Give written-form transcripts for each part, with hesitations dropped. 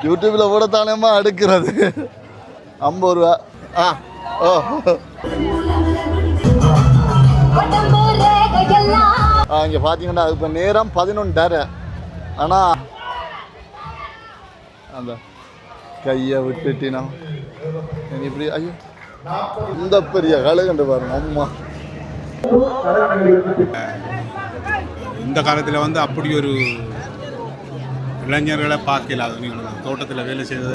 யூடியூப்பில் கூட தானேம்மா எடுக்கிறது 50 ரூபா. ஓ இங்கே பார்த்தீங்கன்னா இப்போ நேரம் 11:30. ஆனால் அந்த கையை விட்டுட்டினா இப்படி ஐயோ இந்த பெரிய கழுகண்டு பாருங்க அம்மா. இந்த காலத்தில் வந்து அப்படி ஒரு இளைஞர்களை பார்க்கல. அது தோட்டத்தில் வேலை செய்தது.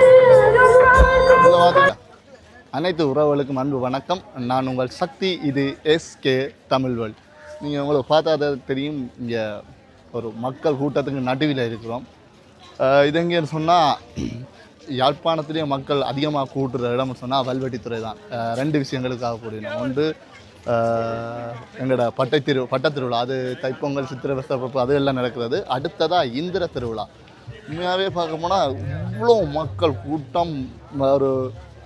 அனைத்து உறவுகளுக்கும் அன்பு வணக்கம். நான் உங்கள் சக்தி. இது எஸ்கே தமிழ் வேர்ல்ட். நீங்கள் உங்களுக்கு பார்த்தா தெரியும், இங்கே ஒரு மக்கள் கூட்டத்துக்கு நடுவில் இருக்கிறோம். இது எங்கேன்னு சொன்னால் யாழ்ப்பாணத்துலேயே மக்கள் அதிகமாக கூட்டுற இடம்னு சொன்னால் வல்வெட்டித்துறை தான். 2 விஷயங்களுக்காக கூடினோம். ஒன்று எங்களோட பட்டத்திருவிழா, அது தைப்பொங்கல், சித்திரை வசப்பு அது எல்லாம் நடக்கிறது. அடுத்ததாக இந்திர திருவிழா. உண்மையாகவே பார்க்க போனால் இவ்வளோ மக்கள் கூட்டம், ஒரு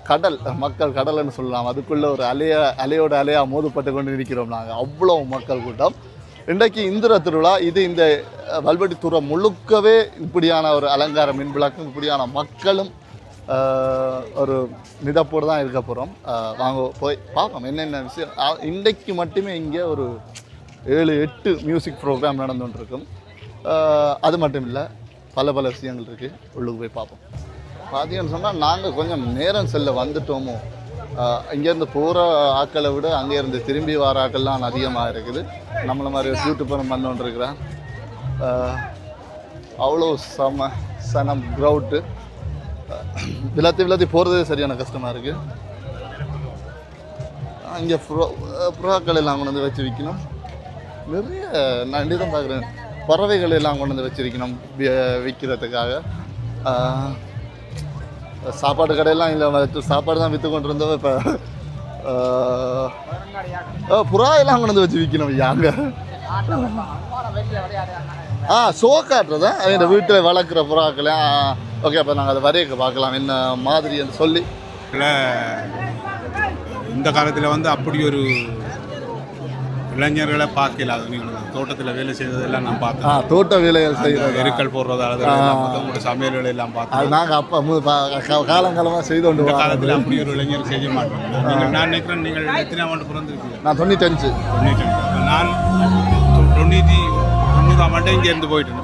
கடல், மக்கள் கடல்னு சொல்லலாம். அதுக்குள்ளே ஒரு அலையோட அலையாக மோதுப்பட்டு கொண்டு இருக்கிறோம் நாங்கள். அவ்வளோ மக்கள் கூட்டம். இன்றைக்கு இந்திர திருவிழா. இது இந்த வல்வெட்டித்துறை முழுக்கவே இப்படியான ஒரு அலங்கார மின் விளக்கும், இப்படியான மக்களும் ஒரு மிதப்போடு தான் இருக்க போகிறோம். வாங்க போய் பார்ப்போம் என்னென்ன விஷயம். இன்றைக்கு மட்டுமே இங்கே ஒரு 7-8 மியூசிக் ப்ரோக்ராம் நடந்துகிட்ருக்கும். அது மட்டும் இல்லை, பல விஷயங்கள் இருக்குது. உள்ளுக்கு போய் பார்ப்போம். பார்த்தீங்கன்னு சொன்னால் நாங்கள் கொஞ்சம் நேரம் செல்ல வந்துட்டோமோ. இங்கேருந்து போகிற ஆக்களை விட அங்கேருந்து திரும்பி வர ஆக்கள்லாம் அதிகமாக இருக்குது. நம்மளை மாதிரி யூடியூப்பர் பண்ணிட்டுருக்குறேன். அவ்வளோ சனம் க்ரௌட்டு. விளாத்தி போகிறதே சரியான கஷ்டமாக இருக்குது. இங்கே புறாக்கள் எல்லாம் கொண்டு வந்து வச்சு விற்கணும். நிறைய நான் இங்கே தான் பார்க்குறேன். பறவைகள் எல்லாம் கொண்டு வந்து வச்சிருக்கணும் விற்கிறதுக்காக. சாப்பாடு கடையெல்லாம் இல்லை, சாப்பாடு தான் விற்று கொண்டு இருந்தோம். இப்போ புறா எல்லாம் கொண்டு வந்து வச்சு விற்கணும். யாங்க ஷோ காட்டுறதா எங்கள் வீட்டில் வளர்க்குற புறாக்களை. ஓகே, அப்போ நாங்கள் அதை வரையக்க பார்க்கலாம் என்ன மாதிரி என்று சொல்லி. இந்த காலத்தில் வந்து அப்படி ஒரு இளைஞர்களை பார்க்கல. அது தோட்டத்தில் வேலை செய்ததெல்லாம் நான் பார்த்தேன். தோட்ட வேலைகள் செய்கிறது, எருக்கள் போடுறது, சமையல் வேலையெல்லாம் பார்த்தேன். அது நாங்கள் அப்போ காலங்காலமாக செய்து கொண்டு காலத்தில் அப்படி ஒரு இளைஞர் செய்ய மாட்டோம். நான் நினைக்கிறேன், நீங்கள் எத்தனை ஆண்டு பிறந்திருக்கீங்க? நான் 95. நான் 90ஆம் ஆண்டு இங்கே இருந்து போயிட்டேன்.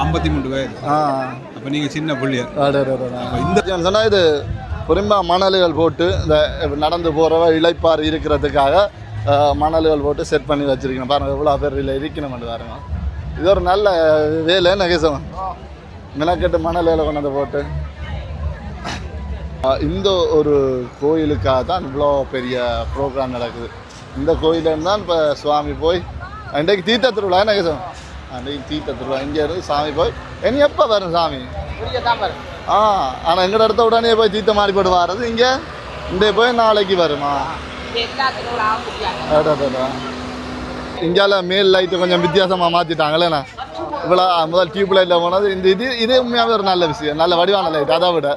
53 வயது. அப்போ நீங்கள் சின்ன பிள்ளையர். இந்த சொன்னால் இது பொறுமா மணல்கள் போட்டு இந்த நடந்து போகிறவ இளைப்பாறு இருக்கிறதுக்காக மணல்கள் போட்டு செட் பண்ணி வச்சுருக்கணும். பாருங்கள் எவ்வளோ பேர் இல்லை இருக்கணும் பாருங்க. இது ஒரு நல்ல வேலை நகைசம். மெனக்கெட்டு மணல்களை கொண்டு வந்து போட்டு இந்த ஒரு கோயிலுக்காக தான் இவ்வளோ பெரிய ப்ரோக்ராம் நடக்குது. இந்த கோயிலேருந்து தான் இப்போ சுவாமி போய் இன்றைக்கு தீர்த்த திருவிழா நகைசம். அன்றைக்கு தீர்த்த திருவிழா. இங்கே இருந்து சாமி போய் இனி எப்போ வரும் சாமி? ஆனால் எங்களோட இடத்த உடனே போய் தீர்த்த மாறி போட்டு வர்றது. இங்கே இன்றைய போய் நாளைக்கு வருமா? இங்கால மேல் லைட்டு கொஞ்சம் வித்தியாசமாக மாற்றிட்டாங்களேண்ணா. இவ்வளோ முதல் டியூப் லைட்டில் போனது இந்த இதே உண்மையாகவே ஒரு நல்ல விஷயம், நல்ல வடிவான லைட். அதை விட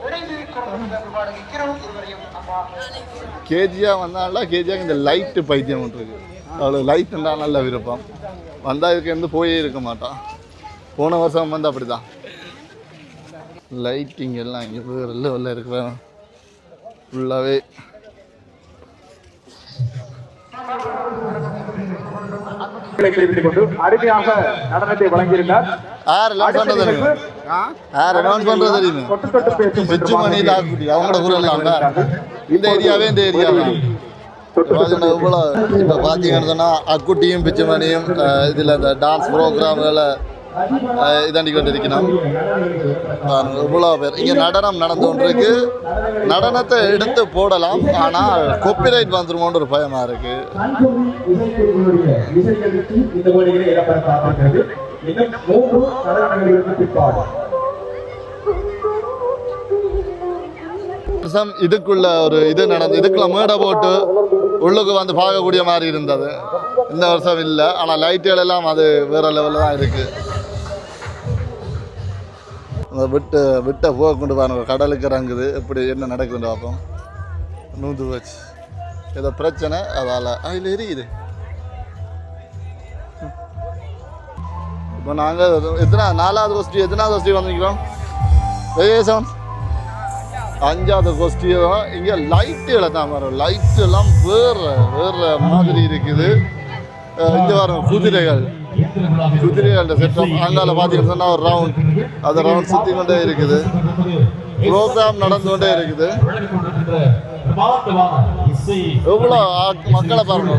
கேஜியாக வந்தாலும் கேஜியாக இந்த லைட்டு பைத்தியம் இருக்கு. அவ்வளோ லைட்டுண்டா நல்ல விருப்பம். வந்தால் இதுக்கு போயே இருக்க மாட்டான். போன வருஷம் வந்து அப்படி தான் லைட்டிங் எல்லாம் இங்கே வெளில இருக்கிறேன் ஃபுல்லாகவே. அருமையாக நடனத்தை வழங்கியிருந்தார். இந்த ஏரியாவே இந்த ஏரியாவே இப்போ பார்த்தீங்கன்னு சொன்னால் அக்குட்டியும் பிச்சுமணியும் இதில் இந்த டான்ஸ் ப்ரோக்ராம்களை இதாண்டி கொண்டு இருக்கணும். இவ்வளோ பேர் இங்கே நடனம் நடந்து கொண்டிருக்கு. நடனத்தை எடுத்து போடலாம், ஆனால் காப்பிரைட் வந்துருமோன்ற ஒரு பயமாக இருக்குது. இதுக்குள்ள ஒரு இது நடந்து, இதுக்குள்ள மேடை போட்டு உள்ளுக்கு வந்து பார்க்கக்கூடிய மாதிரி இருந்தது. இந்த வருஷம் இல்லை, ஆனால் லைட்டுகள் எல்லாம் அது வேற லெவலில் தான் இருக்குது. விட்ட போக கொண்டு பாருங்க, கடலுக்கு இறங்குது. எப்படி என்ன நடக்குதுன்னு பார்ப்போம். நூந்து போச்சு, ஏதோ பிரச்சனை, அதால் அதில் எரியுது. இப்போ நாங்கள் எத்தனாவது கோஷ்டி வந்திருக்கிறோம்? ஏசம் 5வது கோஷ்டி தான். இங்கே லைட்டுகளை தான் வரும். லைட் எல்லாம் வேறு மாதிரி இருக்குது. இங்கே வரும் குதிரைகள் செட்டப். அங்கால பார்த்தீங்கன்னு சொன்னால் ஒரு ரவுண்ட், அந்த ரவுண்ட் சுற்றி கொண்டே இருக்குது. ப்ரோக்ராம் நடந்து கொண்டே இருக்குது. எவ்வளோ மக்களை பாருங்க.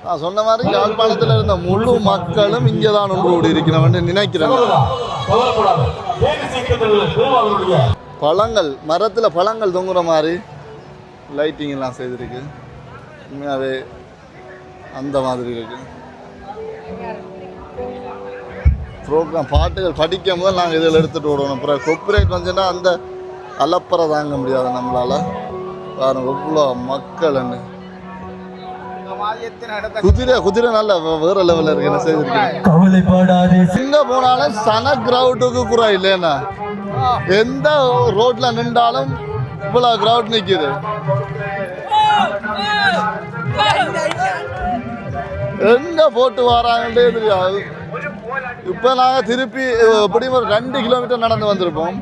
நான் சொன்ன மாதிரி யாழ்ப்பாணத்தில் இருந்த முழு மக்களும் இங்கே தான் ஒன்று கூடி இருக்கிறவன்னு நினைக்கிறேன். பழங்கள், மரத்தில் பழங்கள் தொங்குற மாதிரி லைட்டிங் எல்லாம் செய்திருக்கு. உண்மையாகவே அந்த மாதிரி இருக்கு. ப்ரோக்ராம் பாட்டுகள் படிக்கும் போது நாங்கள் இதில் எடுத்துகிட்டு விடணும். அப்புறம் கொப்பரேட் வந்துச்சுன்னா அந்த அலப்பறை தாங்க முடியாது நம்மளால். பாருங்க எவ்வளோ மக்கள்னு. குதிரை நல்ல வேற லெவலில் இருக்கு. என்ன செய்திருக்கேன். எங்கே போனாலும் சன கிரவுண்டுக்கு கூட இல்லைன்னா எந்த ரோட்ல நின்றாலும் இவ்வளோ கிரவுட் நிற்குது. எங்க போட்டு வராங்கன்றே தெரியாது. இப்போ நாங்கள் திருப்பி எப்படியும் ஒரு 2 கிலோமீட்டர் நடந்து வந்திருப்போம்.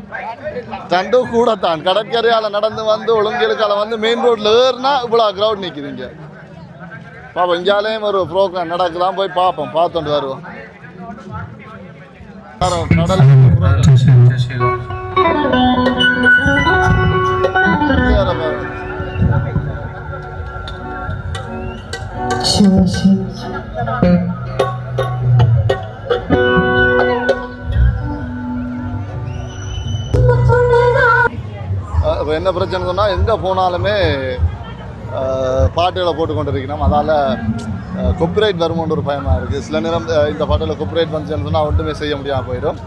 2 கூட தான். கடற்கரையால் நடந்து வந்து ஒழுங்கலுக்கால வந்து மெயின் ரோட்டில் ஏறினா இவ்வளோ கிரவுட் நிற்குதுங்க. பாப்போம், இங்காலேயும் ஒரு ப்ரோக்ராம் நடக்குதான், போய் பார்ப்போம், பார்த்துட்டு வருவோம். கடல் என்ன பிரச்சனை சொன்னால் எங்கே போனாலுமே பாட்டுகளை போட்டு கொண்டு இருக்கணும். அதால் கொப்பிரைட் வருமோன்ற ஒரு பயமாக இருக்குது. சில நேரம் இந்த பாட்டில் கொப்பிரைட் வந்துச்சுன்னு சொன்னால் ஒன்றுமே செய்ய முடியாமல் போயிடும்.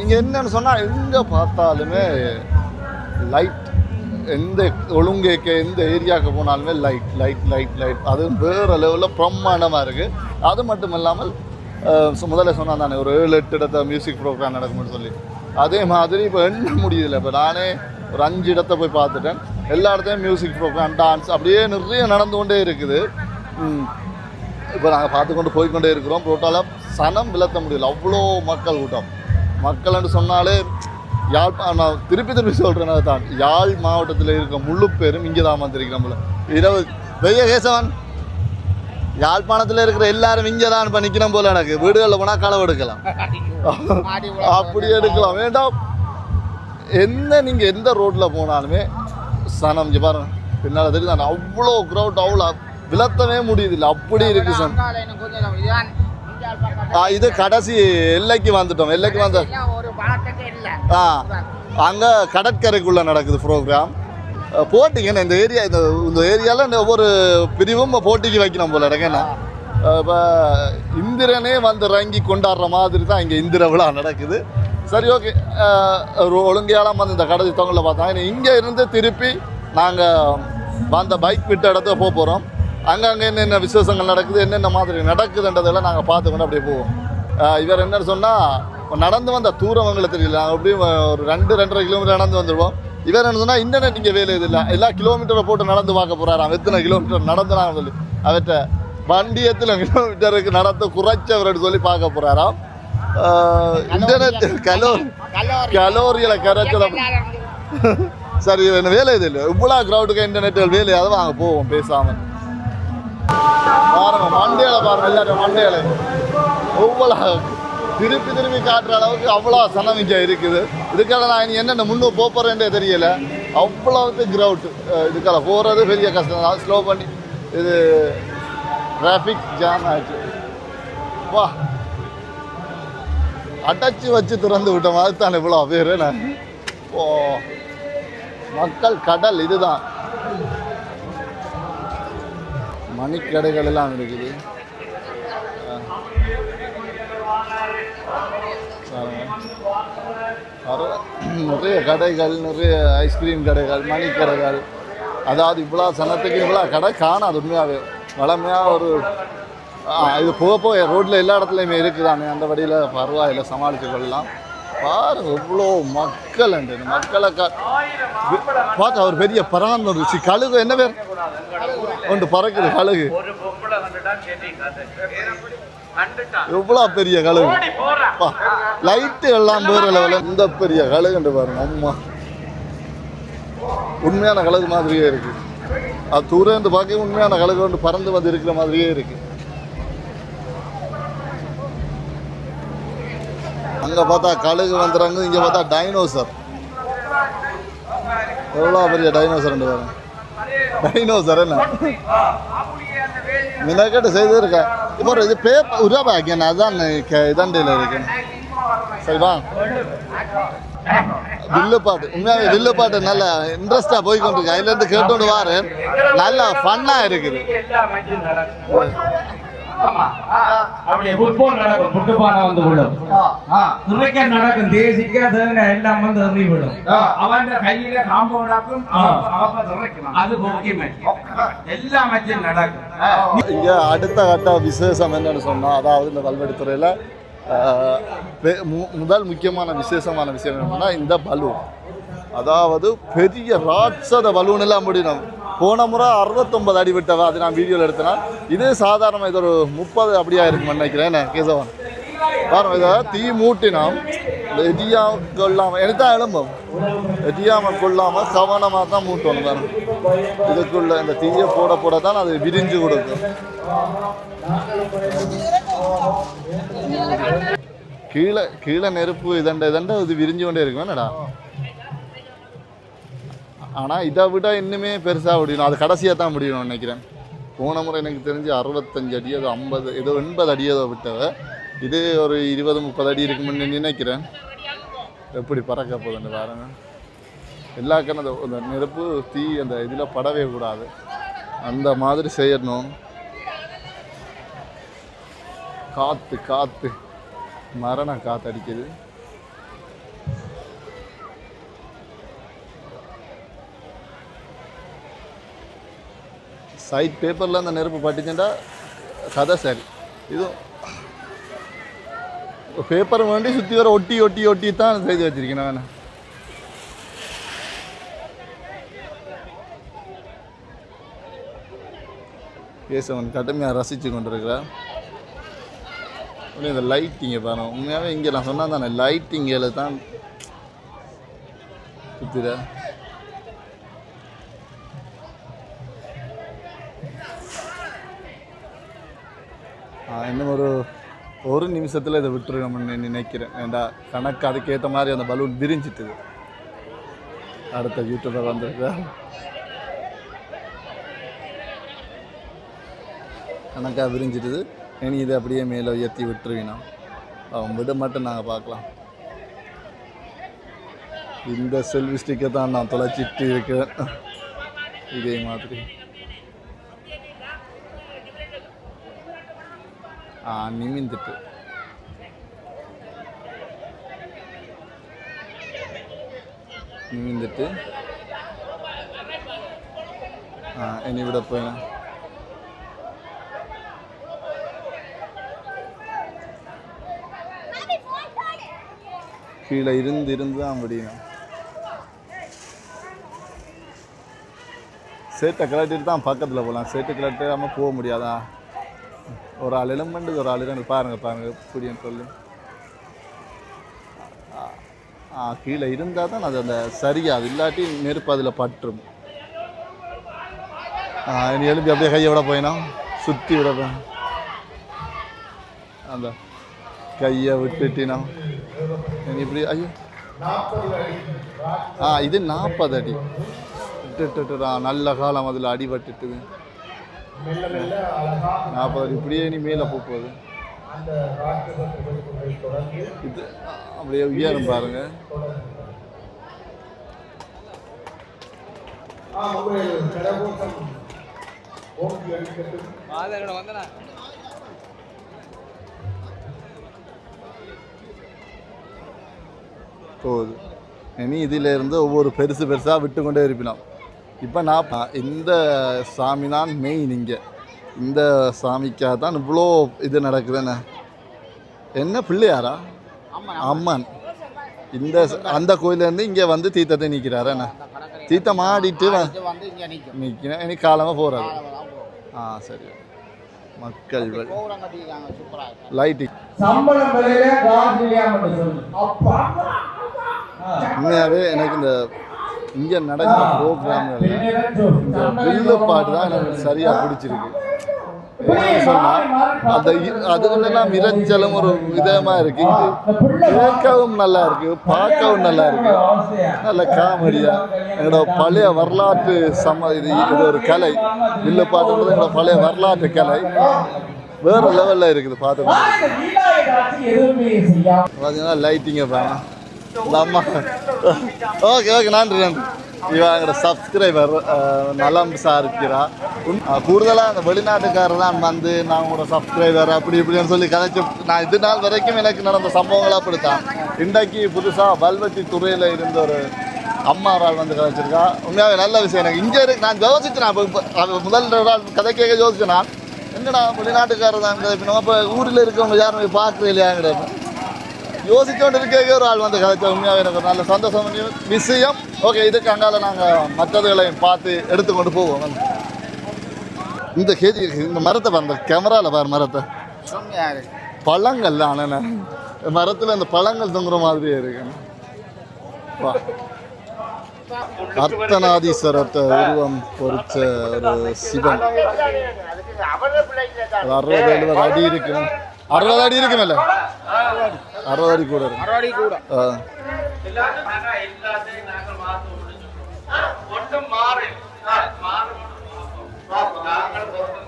இங்கே என்னன்னு சொன்னால் எங்கே பார்த்தாலுமே லைட். எந்த ஒழுங்கேக்க எந்த ஏரியாவுக்கு போனாலுமே லைட் லைட் லைட் லைட். அது வேறு லெவலில் பிரம்மாண்டமாக இருக்குது. அது மட்டும் இல்லாமல் முதல்ல சொன்னால் தானே ஒரு 7-8 இடத்த மியூசிக் ப்ரோக்ராம் நடக்கும்னு சொல்லி, அதே மாதிரி இப்போ எண்ண முடியல. இப்போ நானே ஒரு 5 இடத்த போய் பார்த்துட்டேன். எல்லா இடத்தையும் மியூசிக் ப்ரோக்ராம், டான்ஸ் அப்படியே நிறைய நடந்து கொண்டே இருக்குது. இப்போ நாங்கள் பார்த்துக்கொண்டு போய்கொண்டே இருக்கிறோம். ரோட்டால் சனம் விளத்த முடியல, அவ்வளோ மக்கள் கூட்டம். மக்கள்னு சொன்னாலே நான் திருப்பி சொல்கிறேன் தான், யாழ் மாவட்டத்தில் இருக்க முழு பேரும் இங்கே தான் வந்திருக்கிறோம். போல பெரிய கேசவன், யாழ்ப்பாணத்தில் இருக்கிற எல்லாரும் இங்கே தான் இப்போ நிற்கணும் போல. எனக்கு வீடுகளில் போனால் களவு எடுக்கலாம், அப்படி எடுக்கலாம். வேண்டாம், நீங்கள் எந்த ரோட்டில் போனாலுமே சனம் இங்கே பாருங்க பின்னால் தெரியுது. அவ்வளோ க்ரௌட், அவ்வளோ விளத்தவே முடியுதில்லை, அப்படி இருக்கு சார். இது கடைசி எல்லைக்கு வந்துட்டோம். எல்லைக்கு வந்து அங்கே கடற்கரைக்குள்ளே நடக்குது ப்ரோக்ராம். போட்டிங்கண்ணா இந்த ஏரியா, இந்த ஏரியாவில் ஒவ்வொரு பிரிவும் போட்டிக்கு வைக்கணும் போல இருக்கேண்ணா. இப்போ இந்திரனே வந்து இறங்கி கொண்டாடுற மாதிரி தான் இங்கே இந்திர விழா நடக்குது. சரி, ஓகே. ஒரு ஒழுங்கையாலாம் வந்து இந்த கடைசி தொங்கலில் பார்த்தாங்க. இங்கே இருந்து திருப்பி நாங்கள் வந்த பைக் விட்ட இடத்துக்கு போக போகிறோம். அங்கங்கே என்னென்ன விசேஷங்கள் நடக்குது, என்னென்ன மாதிரி நடக்குதுன்றதெல்லாம் நாங்கள் பார்த்துக்கொண்டு அப்படியே போவோம். இவர் என்னன்னு சொன்னால் நடந்து வந்த தூரம் எங்களுக்கு தெரியல. நாங்கள் அப்படியும் ஒரு 2-2.5 கிலோமீட்டர் நடந்து வந்துடுவோம். இவர் என்ன சொன்னால் இன்டர்நெட் இங்கே வேலை இது இல்லை, எல்லா கிலோமீட்டரை போட்டு நடந்து பார்க்க போகிறாராம். எத்தனை கிலோமீட்டர் நடந்து நாங்கள் சொல்லி அவர்கிட்ட வண்டி எத்தனை கிலோமீட்டருக்கு நடந்து குறைச்சவர்னு சொல்லி பார்க்க போகிறாராம். இன்டர்நெட் கலோரியில் கரைச்சல். சரி, என்ன வேலை இது இல்லை. இவ்வளோ க்ரௌடுக்கு இன்டர்நெட் வேலையாவது வாங்க போவோம் பேசாமல். பாருங்க மண்டையில பாருங்க, எல்லாரும் மண்டையில ஒவ்வொரு திருப்பி காட்டுற அளவுக்கு அவ்வளோ சனம் இங்கே இருக்குது. இதுக்காக நான் என்னென்ன முன்னே போகிறேன்றே தெரியல, அவ்வளோவுக்கு க்ரௌட். இதுக்காக போகிறது பெரிய கஷ்டம் தான். ஸ்லோ பண்ணி இது டிராஃபிக் ஜாம் ஆச்சு. வா, அடைச்சி வச்சு திறந்து விட்டோம். அதுதான் இவ்வளோ பேர். ஓ, மக்கள் கடல். இதுதான் மணிக்கடைகள் எல்லாம் இருக்குது. நிறைய கடைகள், நிறைய ஐஸ்கிரீம் கடைகள், மணிக்கடைகள். அதாவது இவ்வளோ சனத்துக்கு இவ்வளோ கடை காணாது. உண்மையாகவே வளமையாக ஒரு இது போக ரோட்டில் எல்லா இடத்துலையுமே இருக்குதானே. அந்த வழியில் பரவாயில்லை, சமாளித்து கொள்ளலாம். பாருங்க இவ்வளோ மக்கள். இந்த மக்களை பார்த்து அவர் பெரிய பராந்த ருசி கழுகு. என்ன பேர் ஒன்று பறக்குது கழுகு. எவ்வளோ பெரிய கழுகு லைட்டு எல்லாம் வேற லெவலில் இந்த பெரிய கழுகுண்டு பாருங்க அம்மா உண்மையான கழுகு மாதிரியே இருக்கு அது தூரம் இருந்து பார்க்க உண்மையான கழுகு கொண்டு பறந்து வந்து இருக்கிற மாதிரியே இருக்கு அங்கே பார்த்தா கழுகு வந்துடுறாங்க இங்கே பார்த்தா டைனோசர் எவ்வளோ பெரிய டைனோசர் பாருங்க டைனோசர் என்ன மினக்கட்டு செய்து இருக்கேன் இப்போ இது பேப்பர் உருவாக்கேன் அதான் இதண்டையில் இருக்கு சரிவா வில்லுப்பாட்டு உண்மையாகவே வில்லுப்பாட்டு நல்லா இன்ட்ரெஸ்டாக போய்கொண்டிருக்கு அதுலேருந்து கேட்டோன்னு வாரேன் நல்லா ஃபன்னாக இருக்குது நடக்கும் தேசிக்க எல்லாம் வந்து அறிவிடும் அவன் கையில காம்பவுண்டாக்கும் அது முக்கியமே எல்லா மத்தியும் நடக்கும். இங்க அடுத்த கட்ட விசேஷம் என்னன்னு சொன்னா அதாவது இந்த கல்வெடுத்துறையில முதல் முக்கியமான விசேஷமான விஷயம் என்னன்னா இந்த பலூன் அதாவது பெரிய ராட்சத பலூன் எல்லாம் முடியும் போன முறை 69 அடி விட்டவ அது நான் வீடியோவில் எடுத்தேன்னா இதே சாதாரணமாக இது ஒரு 30 அப்படியா இருக்குன்னு நினைக்கிறேன் என்ன கேசவன் பாருங்க இதை தீ மூட்டினோம் எதியா கொள்ளாமல் எனத்தான் எழும்போம் எதியாமல் கொள்ளாமல் கவனமாக தான் மூட்டணும் பாருங்க இதுக்குள்ள இந்த தீயை போட தான் அது விரிஞ்சு கொடுக்கும் கீழே கீழே நெருப்பு இதண்ட இது விரிஞ்சு கொண்டே இருக்கும் என்னடா ஆனால் இதை விட இன்னுமே பெருசாக முடியணும் அது கடைசியாக தான் முடியணும்னு நினைக்கிறேன் போன முறை எனக்கு தெரிஞ்சு 65 அடி ஏதோ 50 ஏதோ 80 அடி ஏதோ விட்டவ இது ஒரு 20-30 அடி இருக்குன்னு நினைக்கிறேன் எப்படி பறக்க போகுதுன்னு பாருங்க எல்லா கண்ணும் அந்த நெருப்பு தீ அந்த இதில் படவே கூடாது அந்த மாதிரி செய்யணும் காற்று மரண காற்று அடிக்குது சைட் பேப்பரில் அந்த நெருப்பு பட்டுச்சுட்டா கதை சரி இதுவும் பேப்பர் வேண்டி சுற்றி வர ஒட்டி தான் செய்து வச்சிருக்கேன் நான் கேசவன் கடுமையாக ரசித்து கொண்டிருக்கிறேன் இந்த லைட்டிங்கை பாருங்க உண்மையாகவே இங்கே நான் சொன்னால் தானே லைட்டிங்கில் தான் சுற்றுற இன்னும் ஒரு நிமிஷத்தில் இதை விட்டுருக்கோம்னு நினைக்கிறேன் ஏண்டா கணக்கு அதுக்கேற்ற மாதிரி அந்த பலூன் விரிஞ்சிட்டுது அடுத்த யூடியூபர் வந்திருக்க கணக்காக விரிஞ்சிட்டுது இனி இதை அப்படியே மேலே உயர்த்தி விட்டுருவீனா அவன் விட மட்டும் நாங்கள் பார்க்கலாம் இந்த செல்ஃபி ஸ்டிக்கை தான் நான் தொலைச்சிட்டு இருக்கேன் இதே மாதிரி நிமிந்துட்டு இனி விட போய் கீழே இருந்து தான் முடியும் சேட்டை கிளட்டிட்டு தான் பக்கத்தில் போகலாம் சேட்டை கிளட்டாமல் போக முடியாதா ஒரு ஆள் எலும்பண்டு ஒரு ஆள் எனக்கு பாருங்க புரியும் சொல்லு கீழே இருந்தால் தான் அது அந்த சரியாது இல்லாட்டி நெருப்பு அதில் பற்றும் இனி எழுப்பி அப்படியே கையை விட போயினா சுற்றி விட போய் அந்த கையை விட்டுட்டினா இனி இப்படி ஐயோ இது 40 அடி விட்டுட்டுடா நல்ல காலம் அதில் அடிபட்டுட்டுது 40 அடி இப்படியே இனி மேலே போகுது இது அப்படியே உயரம் பாருங்க போகுது இனி இதில் இருந்து ஒவ்வொரு பெருசாக விட்டு கொண்டே இருப்பினோம் இப்போ நான் இந்த சாமி தான் மெயின் இங்கே இந்த சாமிக்காக தான் இவ்வளோ இது நடக்குதுன்னு என்ன பிள்ளையாரா அம்மன் இந்த அந்த கோயிலேருந்து இங்கே வந்து தீர்த்தத்தை நிற்கிறாரு என்ன தீர்த்தம் ஆடிட்டு நிற்கிறேன் இனி காலமாக போகிறாரு சரி மக்கள் லைட்டிங் சம்பளம் விலையில காசு இல்லையாம சொல்லு அப்பா உண்மையாகவே எனக்கு இந்த இங்கே நடக்கிற ப்ரோக்ராம்கள் இந்த வில்லுப்பாட்டு தான் எனக்கு சரியாக பிடிச்சிருக்கு. சொன்னால் அந்த அதுலாம் இறைச்சலும் ஒரு விதமாக இருக்கு. இது கேட்கவும் நல்லா இருக்கு, பார்க்கவும் நல்லா இருக்கு, நல்ல காமெடியாக. என்னோட பழைய வரலாற்று இது ஒரு கலை. வில்லுப்பாட்டுன்றது என்னோட பழைய வரலாற்று கலை வேற லெவலில் இருக்குது. பார்த்தீங்கன்னா லைட்டிங்கை பாருங்க இந்த அம்மா. ஓகே ஓகே நன்றி நன்றி. இவன் எங்களோட சப்ஸ்கிரைபர் நலம் விசாரிக்கிறா. கூடுதலாக அந்த வெளிநாட்டுக்காரர் தான் வந்து நான் உங்களோட சப்ஸ்கிரைபர் அப்படி இப்படின்னு சொல்லி கதைச்சு நான் இது நாள் வரைக்கும் எனக்கு நடந்த சம்பவங்கள் அப்படித்தான். இன்றைக்கு புதுசாக வல்வெட்டி துறையில் இருந்த ஒரு அம்மாரால் வந்து கதைச்சிருக்கா. உண்மையாகவே நல்ல விஷயம். எனக்கு இங்கே இருக்கு நான் யோசிச்சேன். முதல் நாள் கதை கேட்க யோசிச்சேன் நான் என்னடா வெளிநாட்டுக்காரர் தான் கதைப்பினோம். அப்போ ஊரில் இருக்கவங்க யாரும் பார்க்குறது இல்லையாங்கிற யோசிச்சோண்டு இருக்க ஒரு ஆள் வந்து கதைச்சா உண்மையாக எனக்கு ஒரு நல்ல சந்தோஷம் விஷயம். ஓகே இதுக்கு அங்கால நாங்கள் மற்றதுகளையும் பார்த்து எடுத்துக்கொண்டு போவோம். இந்த இந்த மரத்தை பாரு, இந்த கேமராவில் பாரு மரத்தை. பழங்கள்ல ஆனால் மரத்தில் அந்த பழங்கள் தொங்குற மாதிரியே இருக்கு. அர்த்தநாதீஸ்வரத்தை உருவம் பொறிச்ச ஒரு சிவன். 60-70 அடி இருக்கு. 60 அடி இருக்குமில்ல, 60 அடி கூட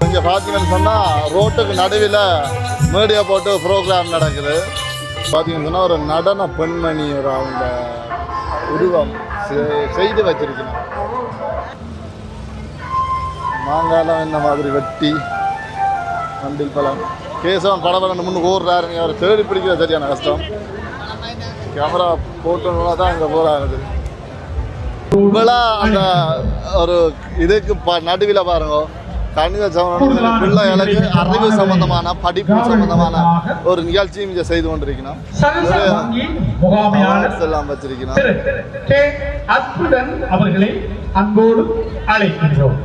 இங்கே பார்த்தீங்கன்னு சொன்னால் ரோட்டுக்கு நடுவில் மீடியா போட்டு ப்ரோக்ராம் நடக்குது. பார்த்தீங்கன்னு சொன்னால் ஒரு நடன பெண்மணி ஒரு அவங்க உருவம் செய்து வச்சிருக்கணும். மாங்காலம் இந்த மாதிரி வெட்டி மண்டில் பழம் கேசவன் படப்படம் முன்னுக்கு ஓடுறாரு. அவரை தேடி பிடிக்கிறது சரியான கஷ்டம். கேமரா போட்டோம்னா தான் இங்கே போகிறாங்க. இப்போலாம் அந்த ஒரு இதுக்கு நடுவில் பாருங்க கணித பிள்ளைகளுக்கு அறிவு சம்பந்தமான படிப்பு சம்பந்தமான ஒரு நிகழ்ச்சியும் இங்கே செய்து கொண்டிருக்கணும். எல்லாம் வச்சிருக்கணும். அவர்களை அன்போடு அழைக்கின்றோம்.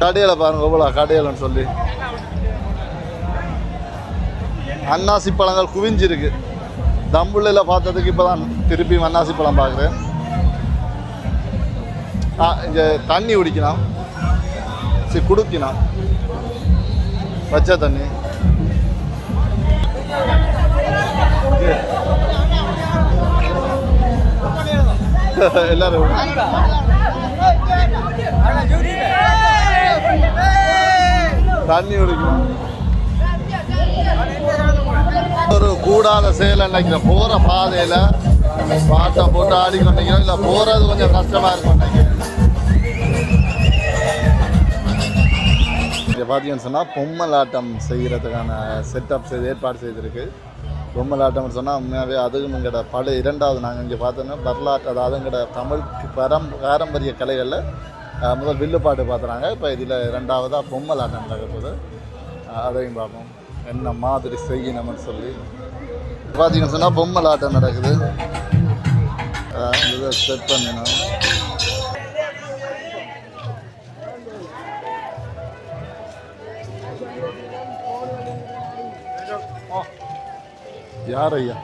கடையில் பாருங்க எவ்வளோ கடையிலன்னு சொல்லி அன்னாசி பழங்கள் குவிஞ்சிருக்கு. தம்புள்ளையில் பார்த்ததுக்கு இப்போ தான் திருப்பி அன்னாசி பழம் பார்க்குறேன். இங்கே தண்ணி குடிக்கலாம், சரி குடிக்கலாம் பச்சை தண்ணி. எல்லாரும் தண்ணி குடிக்கலாம். ஒரு கூடாத செயல் நினைக்கிற போகிற பாதையில் பாட்டை போட்டு ஆடிக்கொண்டிருக்கிறோம். இல்லை போகிறது கொஞ்சம் கஷ்டமாக இருக்கும் நினைக்கிறேன். இங்கே பார்த்தீங்கன்னு சொன்னால் பொம்மலாட்டம் செய்கிறதுக்கான செட்டப் ஏற்பாடு செய்திருக்கு. பொம்மலாட்டம்னு சொன்னால் உண்மையாகவே அதுவும் எங்களோட பழைய 2வது நாங்கள் இங்கே பார்த்தோன்னா வரலாற்று, அதாவது எங்களோட தமிழ் பாரம்பரிய கலைகளில் முதல் வில்லுப்பாட்டு பார்த்துறாங்க. இப்போ இதில் 2வதாக பொம்மலாட்டம் நடக்குது. அதையும் பார்ப்போம் என்ன மாதிரி செய்யணும்னு சொல்லி. பார்த்தீங்கன்னு சொன்னால் பொம்மலாட்டம் நடக்குது. இதை செட் பண்ணணும். யார் ஐயா?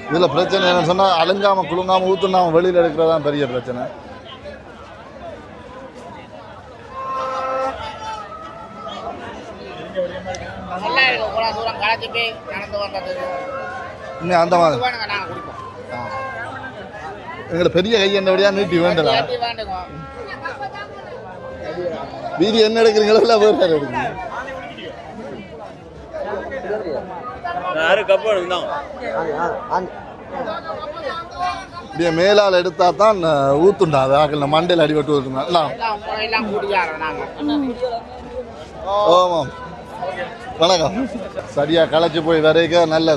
இதில் பிரச்சனை என்னன்னு சொன்னால் அழுங்காமல் குழுங்காமல் ஊற்றுனாமல் வெளியில் எடுக்கிறதான் பெரிய பிரச்சனை. இன்னும் அந்த மாதிரி எங்களை பெரிய கையண்டபடியாக நீட்டி வேண்டலாம். வீதி என்ன எடுக்கிறீங்களோ இல்லை வேறு எடுக்கிறீங்க. இப்படியே மேலால் எடுத்தா தான் ஊத்துண்டா. அது ஆக்கல மண்டையில் அடிபட்டு ஊற்றுனா. ஆமாம் வணக்கம். சரியாக களைச்சி போய் வரைக்கும் நல்ல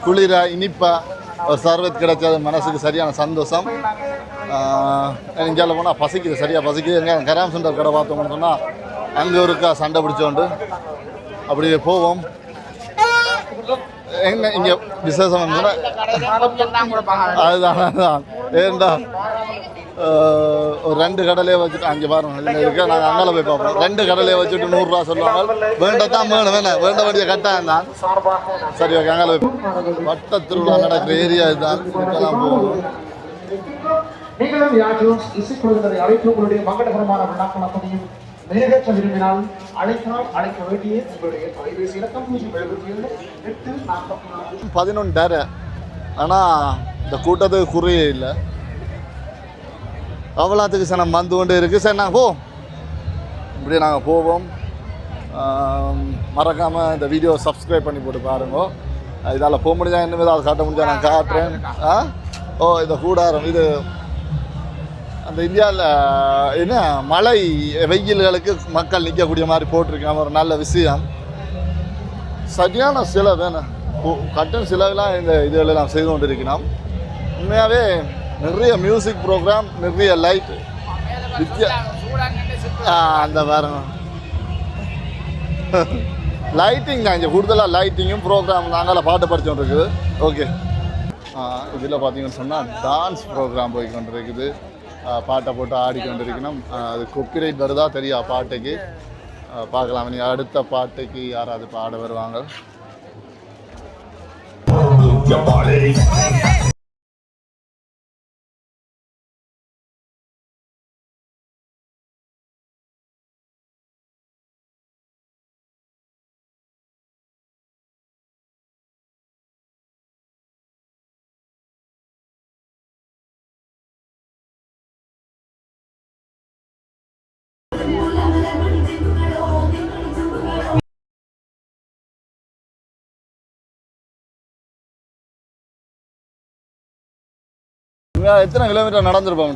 குளிராக இனிப்பாக ஒரு சர்வத் கிடைச்சது மனசுக்கு சரியான சந்தோஷம். இங்கே போனால் பசிக்குது, சரியாக பசிக்குது. எங்கே கராம் சென்டர் கடை பார்த்தோம்னு சொன்னால் அங்கே ஒருக்கா சண்டை பிடிச்சோண்டு அப்படியே போவோம். என்ன இங்கே விசேஷம் அதுதான் ஏண்டா ஒரு 2 கடலையை வச்சுட்டு அங்கே பாருங்க இருக்கு. நாங்கள் அங்கால போய் பார்ப்போம். 2 கடலையை வச்சுட்டு 100 ரூபா சொல்லுவாங்க. வேண்டத்தான் வேண்ட வேண்டிய கட்டாயம் தான். சரி ஓகே, அங்கால போய் வட்ட திருவிழா நடக்கிற ஏரியா இதுதான். இதுக்கெல்லாம் போகணும். நீங்களும் யாரும் இசைக்குழுவினரை அழைத்து உங்களுடைய மங்களகரமான விழாக்கள் அப்பதையும் நிறைவேற்ற விரும்பினால் அழைக்க வேண்டிய உங்களுடைய தொலைபேசி இலக்கம் 077 11 ஆனால் இந்த கூட்டத்துக்கு குறையே இல்லை. அவ்வளோத்துக்கு சனம் வந்து கொண்டு இருக்குது. சரி நாங்கள் போவோம். இப்படியே நாங்கள் போவோம். மறக்காமல் இந்த வீடியோ சப்ஸ்கிரைப் பண்ணி போட்டு பாருங்க. இதால் போக முடிஞ்சா இன்னும் ஏதாவது காட்ட முடிஞ்சா நான் காட்டுறேன். ஓ இந்த கூடாரம் இது அந்த இந்தியாவில் என்ன மழை வெயில்களுக்கு மக்கள் நிற்கக்கூடிய மாதிரி போட்டிருக்காங்க. ஒரு நல்ல விஷயம். சரியான சிலை வேணும். கட்டன் சிலவெல்லாம் இந்த இதுகளெல்லாம் செய்து கொண்டு இருக்கிறோம். உண்மையாகவே நிறைய மியூசிக் ப்ரோக்ராம், நிறைய லைட் அந்த பாருங்க லைட்டிங் தான். இங்கே கூடுதலாக லைட்டிங்கும் ப்ரோக்ராம் நாங்கள் பாட்டு படிச்சுட்டு இருக்குது. ஓகே, இதில் பார்த்தீங்கன்னு சொன்னால் டான்ஸ் ப்ரோக்ராம் போய் கொண்டு இருக்குது. பாட்டை போட்டு ஆடிக்கொண்டு இருக்கணும். அது காப்பிரைட் வருதா தெரியா பாட்டுக்கு. பார்க்கலாம். நீ அடுத்த பாட்டுக்கு யாராவது பாட வருவாங்க. எத்தனை கிலோமீட்டர் நடந்திருப்போம்?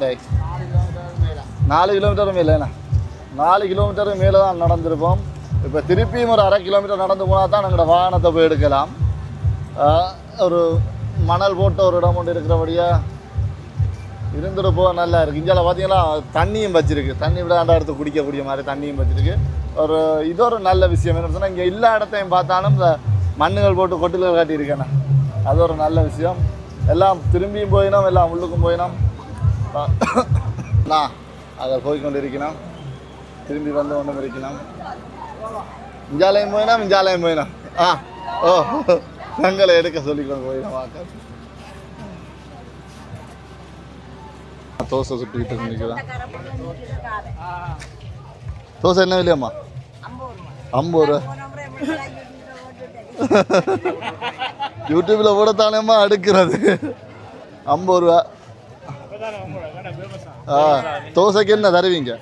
4 கிலோமீட்டரும் மேலேண்ணா. 4 கிலோமீட்டருக்கு மேலே தான் நடந்திருப்போம். இப்போ திருப்பியும் ஒரு 1/2 கிலோமீட்டர் நடந்து போனால் தான் எங்களோட வாகனத்தை போய் எடுக்கலாம். ஒரு மணல் போட்ட ஒரு இடம் கொண்டு இருக்கிறபடியாக இருந்துட்டு போக நல்லா இருக்குது. இந்தியாவில் பார்த்தீங்கன்னா தண்ணியும் வச்சிருக்கு. தண்ணி விட எடுத்து குடிக்கக்கூடிய மாதிரி தண்ணியும் வச்சிருக்கு. இது ஒரு நல்ல விஷயம். என்ன சொன்னால் இங்கே எல்லா இடத்தையும் பார்த்தாலும் இந்த மண்ணுகள் போட்டு கொட்டில்கள் காட்டியிருக்கேண்ணா. அது ஒரு நல்ல விஷயம். எல்லாம் திரும்பியும் போயினோம், எல்லாம் உள்ளுக்கும் போயினோம். நான் அதை போய்கொண்டு இருக்கணும். திரும்பி வந்து ஒன்றும் இருக்கணும். இஞ்சாலயம் போயினோம், இஞ்சாலயம் போயினோம். ஓ தங்களை எடுக்க சொல்லிக்கொண்டு போயினோம். வாக்க தோசை சுட்டுக்கிட்டு நிற்கிறேன். தோசை என்ன இல்லையம்மா? 50 ரூபா. யூடியூப்ல போடத்தானேம்மா அடுக்கிறது. 50 ரூபா. தோசைக்கு என்ன தருவீங்க?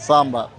சாம்பார்.